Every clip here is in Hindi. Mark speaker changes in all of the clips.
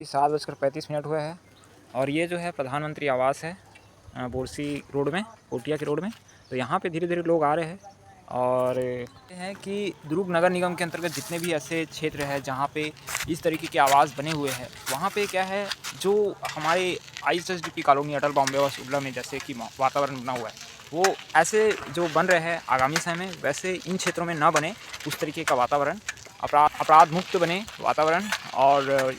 Speaker 1: 7:35 हुए हैं और ये जो है प्रधानमंत्री आवास है बोरसी रोड में, पोटिया के रोड में। तो यहाँ पे धीरे धीरे लोग आ रहे हैं और ये है कि दुर्ग नगर निगम के अंतर्गत जितने भी ऐसे क्षेत्र हैं जहाँ पे इस तरीके के आवास बने हुए हैं, वहाँ पे क्या है जो हमारे ISSDP कॉलोनी अटल बॉम्बे और उर्ला में जैसे कि वातावरण बना हुआ है, वो ऐसे जो बन रहे हैं आगामी समय में वैसे इन क्षेत्रों में ना बने। उस तरीके का वातावरण अपराध मुक्त बने वातावरण, और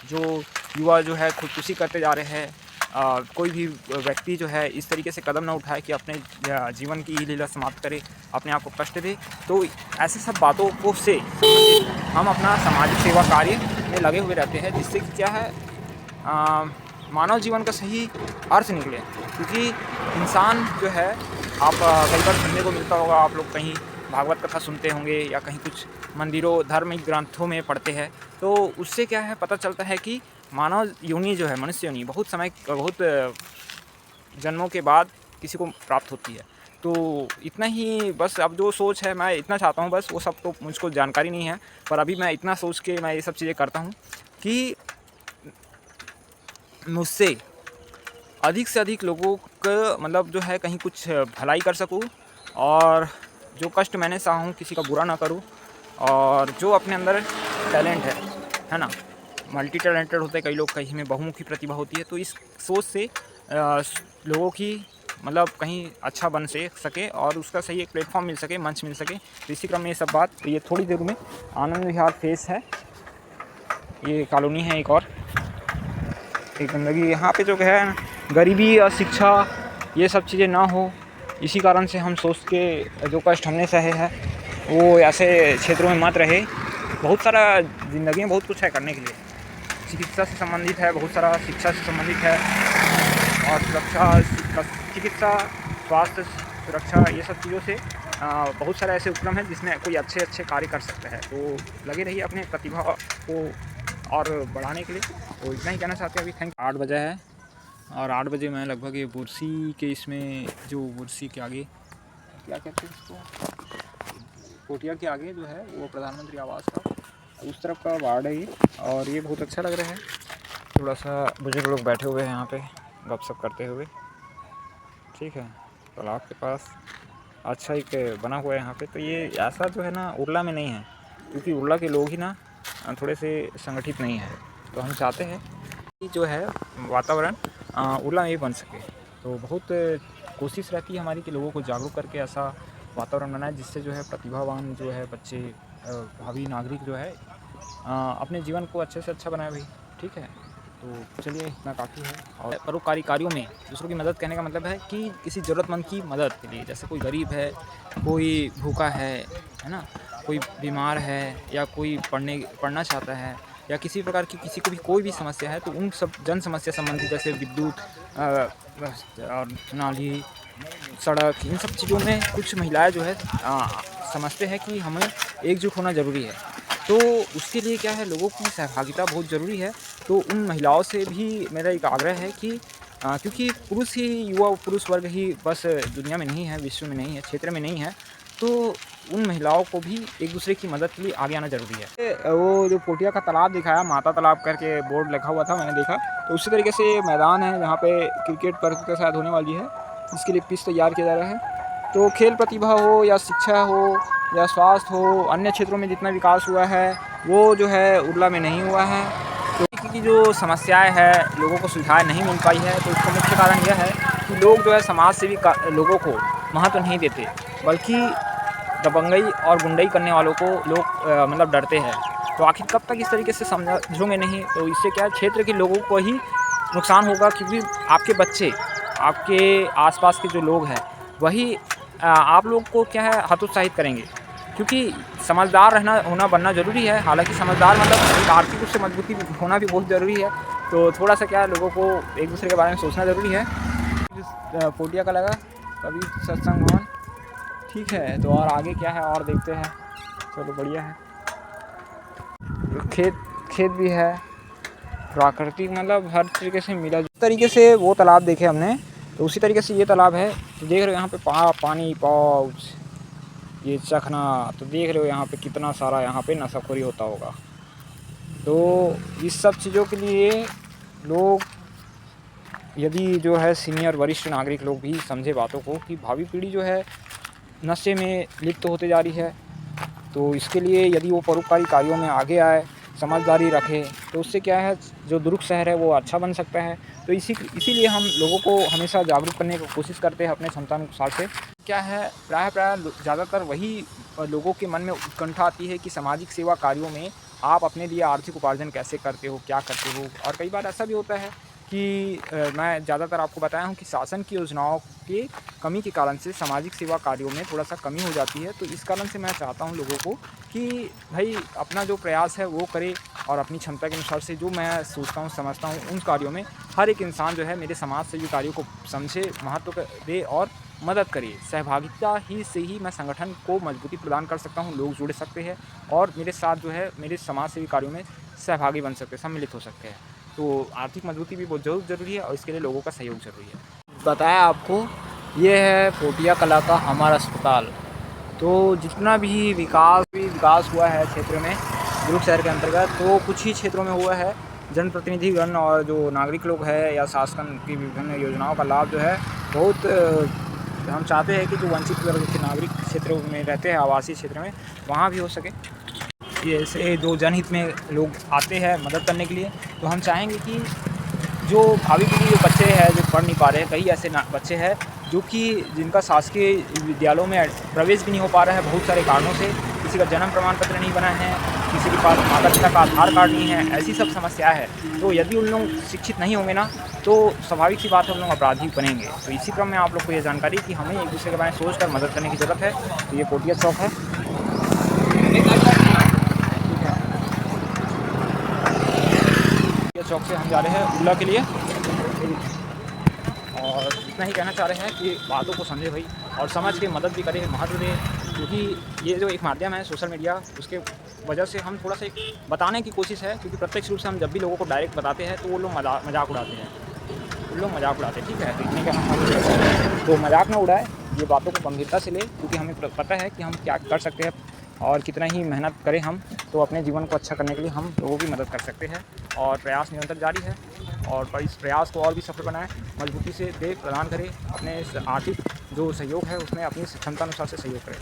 Speaker 1: जो युवा जो है खुदकुशी करते जा रहे हैं, कोई भी व्यक्ति जो है इस तरीके से कदम ना उठाए कि अपने जीवन की लीला समाप्त करे, अपने आप को कष्ट दे। तो ऐसे सब बातों को से हम अपना सामाजिक सेवा कार्य में लगे हुए रहते हैं, जिससे कि क्या है मानव जीवन का सही अर्थ निकले। क्योंकि इंसान जो है आप कई बार सुनने को मिलता होगा, आप लोग कहीं भागवत कथा सुनते होंगे या कहीं कुछ मंदिरों धार्मिक ग्रंथों में पढ़ते हैं, तो उससे क्या है पता चलता है कि मानव योनि जो है, मनुष्य योनि बहुत जन्मों के बाद किसी को प्राप्त होती है। तो इतना ही बस, अब जो सोच है मैं इतना चाहता हूँ बस, वो सब तो मुझको जानकारी नहीं है, पर अभी मैं इतना सोच के मैं ये सब चीज़ें करता हूँ कि मुझसे अधिक से अधिक लोगों का मतलब जो है कहीं कुछ भलाई कर सकूँ, और जो कष्ट मैंने सहा हूँ किसी का बुरा ना करूँ, और जो अपने अंदर टैलेंट है ना, मल्टी टैलेंटेड होते हैं कई लोग, कहीं में बहुमुखी प्रतिभा होती है। तो इस सोच से लोगों की मतलब कहीं अच्छा बन से सके और उसका सही एक प्लेटफॉर्म मिल सके, मंच मिल सके। तो इसी क्रम में ये सब बात, तो ये थोड़ी देर में आनंद विहार फेस है, ये कॉलोनी है एक और एक गंदगी। यहाँ पे जो है गरीबी और शिक्षा ये सब चीज़ें ना हो, इसी कारण से हम सोच के जो कष्ट हमने सहे हैं वो ऐसे क्षेत्रों में मत रहे। बहुत सारा ज़िंदगी में बहुत कुछ है करने के लिए, चिकित्सा से संबंधित है, बहुत सारा शिक्षा से संबंधित है, और सुरक्षा, चिकित्सा, स्वास्थ्य, सुरक्षा, ये सब चीज़ों से बहुत सारे ऐसे उपक्रम हैं जिसमें कोई अच्छे कार्य कर सकते हैं। तो लगे रहिए अपने प्रतिभा को और बढ़ाने के लिए। तो इतना ही कहना चाहते हैं अभी। थैंक 8 बजे है और 8 बजे मैं लगभग ये बुरसी के इसमें, जो बुरसी के आगे क्या कहते हैं इसको, कोटिया के आगे जो है वो प्रधानमंत्री आवास का उस तरफ का वार्ड है ये, और ये बहुत अच्छा लग रहा है। थोड़ा सा बुजुर्ग लोग बैठे हुए हैं यहाँ पे गपशप करते हुए, ठीक है, तालाब के पास अच्छा एक बना हुआ है यहाँ पे। तो ये ऐसा जो है ना उर्ला में नहीं है, क्योंकि उर्ला के लोग ही ना थोड़े से संगठित नहीं है। तो हम चाहते हैं कि जो है वातावरण उर्ला में भी बन सके। तो बहुत कोशिश रहती है हमारी कि लोगों को जागरूक करके ऐसा वातावरण बनाए जिससे जो है प्रतिभावान जो है बच्चे, भावी नागरिक जो है अपने जीवन को अच्छे से अच्छा बनाए भाई, ठीक है। तो चलिए इतना काफ़ी है। और परोपकारी कार्यों में दूसरों की मदद करने का मतलब है कि किसी ज़रूरतमंद की मदद के लिए, जैसे कोई गरीब है, कोई भूखा है ना, कोई बीमार है, या कोई पढ़ना चाहता है, या किसी प्रकार की किसी को भी कोई भी समस्या है, तो उन सब जन समस्या संबंधित जैसे विद्युत और नाली, सड़क, इन सब चीज़ों में कुछ महिलाएं जो है समझते हैं कि हमें एकजुट होना ज़रूरी है। तो उसके लिए क्या है, लोगों की सहभागिता बहुत ज़रूरी है। तो उन महिलाओं से भी मेरा एक आग्रह है कि क्योंकि पुरुष ही, युवा पुरुष वर्ग ही बस दुनिया में नहीं है, विश्व में नहीं है, क्षेत्र में नहीं है, तो उन महिलाओं को भी एक दूसरे की मदद के लिए आगे आना ज़रूरी है। वो जो पोटिया का तालाब दिखाया, माता तालाब करके बोर्ड लिखा हुआ था, मैंने देखा। तो उसी तरीके से मैदान है जहाँ पे क्रिकेट प्रतियोगिता शायद होने वाली है, जिसके लिए पिच तैयार किया जा रहा है। तो खेल प्रतिभा हो या शिक्षा हो या स्वास्थ्य हो, अन्य क्षेत्रों में जितना विकास हुआ है वो जो है उर्ला में नहीं हुआ है। तो की जो समस्याएं हैं, लोगों को सुविधाएं नहीं मिल पाई है, तो इसका मुख्य कारण यह है कि लोग जो है समाज सेवी लोगों को महत्व नहीं देते, बल्कि दबंगई और गुंडई करने वालों को लोग मतलब डरते हैं। तो आखिर कब तक इस तरीके से समझोगे नहीं, तो इससे क्या है क्षेत्र के लोगों को ही नुकसान होगा, क्योंकि आपके बच्चे, आपके आसपास के जो लोग हैं वही आप लोग को क्या है हतोत्साहित करेंगे। क्योंकि समझदार होना बनना ज़रूरी है। हालांकि समझदार मतलब एक आर्थिक रूप से मजबूती होना भी बहुत ज़रूरी है। तो थोड़ा सा क्या है, लोगों को एक दूसरे के बारे में सोचना ज़रूरी है। पोटिया का लगा कभी सत्संग भवन, ठीक है। तो और आगे क्या है और देखते हैं। चलो बढ़िया है। तो खेत भी है, प्राकृतिक मतलब हर तरीके से मिला तरीके से। वो तालाब देखे हमने, तो उसी तरीके से ये तालाब है। तो देख रहे हो यहाँ पे पानी पाउच, ये चखना, तो देख रहे हो यहाँ पे कितना सारा यहाँ पे नशाखोरी होता होगा। तो इस सब चीज़ों के लिए लोग, यदि जो है सीनियर वरिष्ठ नागरिक लोग भी समझे बातों को कि भावी पीढ़ी जो है नशे में लिप्त होते जा रही है, तो इसके लिए यदि वो परोपकारी कार्यों में आगे आए, समझदारी रखे, तो उससे क्या है, जो दुर्ग शहर है वो अच्छा बन सकता है। तो इसीलिए हम लोगों को हमेशा जागरूक करने की कोशिश करते हैं अपने क्षमतानुसार से। क्या है, प्रायः ज़्यादातर वही लोगों के मन में उत्कंठा आती है कि सामाजिक सेवा कार्यों में आप अपने लिए आर्थिक उपार्जन कैसे करते हो, क्या करते हो? और कई बार ऐसा भी होता है कि मैं ज़्यादातर आपको बताया हूँ कि शासन की योजनाओं की कमी के कारण से सामाजिक सेवा कार्यों में थोड़ा-सा कमी हो जाती है। तो इस कारण से मैं चाहता हूँ लोगों को कि भई अपना जो प्रयास है वो करे, और अपनी क्षमता के अनुसार से जो मैं सोचता हूँ, समझता हूँ, उन कार्यों में हर एक इंसान जो है मेरे समाज सेवी कार्यों को समझे, महत्व दे और मदद करे। सहभागिता ही से ही मैं संगठन को मजबूती प्रदान कर सकता हूँ, लोग जुड़ सकते हैं और मेरे साथ जो है मेरे समाज सेवी कार्यों में सहभागी बन सकते हैं, सम्मिलित हो सकते हैं। तो आर्थिक मजबूती भी बहुत ज़रूरी है और इसके लिए लोगों का सहयोग ज़रूरी है। बताया आपको, ये है पोटिया कला का हमारा अस्पताल। तो जितना भी विकास हुआ है क्षेत्र में, दुर्ग शहर के अंतर्गत, तो कुछ ही क्षेत्रों में हुआ है। जनप्रतिनिधिगण और जो नागरिक लोग हैं या शासन की विभिन्न योजनाओं का लाभ जो है बहुत हम चाहते हैं कि जो वंचित वर्ग के नागरिक क्षेत्रों में रहते हैं, आवासीय क्षेत्र में, वहाँ भी हो सके। ये ऐसे जो जनहित में लोग आते हैं मदद करने के लिए, तो हम चाहेंगे कि जो भावी पीढ़ी, जो बच्चे हैं जो पढ़ नहीं पा रहे हैं, कई ऐसे बच्चे हैं जो कि जिनका शासकीय विद्यालयों में प्रवेश भी नहीं हो पा रहा है बहुत सारे कारणों से। किसी का जन्म प्रमाण पत्र नहीं बना है, किसी के पास माता पिता का आधार कार्ड नहीं है, ऐसी सब समस्याएं हैं। तो यदि उन लोग शिक्षित नहीं होंगे ना, तो स्वाभाविक सी बात है उन लोग अपराधी बनेंगे। तो इसी क्रम में आप लोग को ये जानकारी कि हमें एक दूसरे के बारे में सोच कर मदद करने की ज़रूरत है। तो ये पोटिया चौक है, चौक से हम जा रहे हैं उल्ला के लिए, और इतना ही कहना चाह रहे हैं कि बातों को समझे भाई, और समझ के मदद भी करें, महत्व दें, क्योंकि ये जो एक माध्यम है सोशल मीडिया, उसके वजह से हम थोड़ा सा एक बताने की कोशिश है, क्योंकि प्रत्यक्ष रूप से हम जब भी लोगों को डायरेक्ट बताते हैं तो वो लोग मजाक उड़ाते हैं, ठीक है। तो इतने का हम तो मजाक ना उड़ाए, ये बातों को गंभीरता से ले, क्योंकि हमें पता है कि हम क्या कर सकते हैं, और कितना ही मेहनत करें हम, तो अपने जीवन को अच्छा करने के लिए हम लोगों की मदद कर सकते हैं। और प्रयास निरंतर जारी है, और पर इस प्रयास को और भी सफल बनाएं, मजबूती से दे प्रदान करें, अपने आर्थिक जो सहयोग है उसमें अपनी क्षमता अनुसार से सहयोग करें।